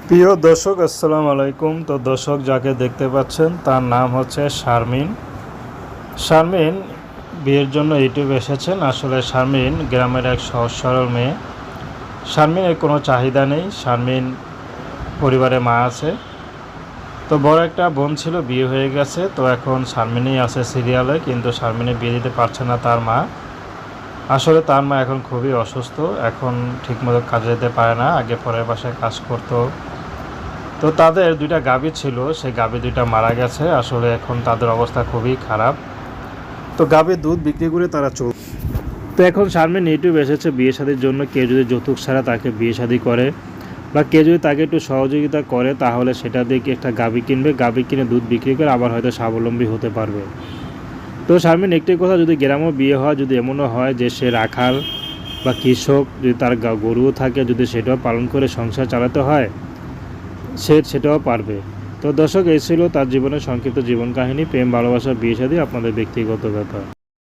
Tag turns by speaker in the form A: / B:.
A: প্রিয় দর্শক, আসসালামু আলাইকুম। তো দর্শক যাকে দেখতে পাচ্ছেন তার নাম হচ্ছে শারমিন। শারমিন বিয়ের জন্য ইউটিউবে এসেছেন। আসলে শারমিন গ্রামের এক সহজ সরল মেয়ে। শারমিনের কোনো চাহিদা নেই। শারমিন পরিবারে মা আছে, তো বড় একটা বোন ছিল, বিয়ে হয়ে গেছে। তো এখন শারমিনই আছে সিরিয়ালে, কিন্তু শারমিনে বিয়ে দিতে পারছে না তার মা। আসলে তার মা এখন খুবই অসুস্থ, এখন ঠিকমতো কাজে যেতে পারে না। আগে পরের বাসায় কাজ করতো। তো তাদের দুইটা গাভী ছিল, সেই গাভী দুইটা মারা গেছে। আসলে এখন তাদের অবস্থা খুবই খারাপ। তো গাভীর দুধ বিক্রি করে তারা তো এখন শারমিন ইউটিউব এসেছে বিয়ে শাদির জন্য। কেউ যদি যৌতুক ছাড়া তাকে বিয়ে শাদি করে, বা কেউ যদি তাকে একটু সহযোগিতা করে, তাহলে সেটা দিয়ে একটা গাভী কিনবে, গাভী কিনে দুধ বিক্রি করে আবার হয়তো স্বাবলম্বী হতে পারবে। তো শারমিন একটি কথা, যদি গ্রামেও বিয়ে হয়, যদি এমনও হয় যে সে রাখাল বা কৃষক, যদি তার গরুও থাকে, যদি সেটাও পালন করে সংসার চালাতে হয়, সেটাও পারবে। তো দর্শক, এই ছিল তার জীবনের সংক্ষিপ্ত জীবন কাহিনী, প্রেম, ভালোবাসা, বিয়ে শাদী আপনাদের ব্যক্তিগত ব্যাপার।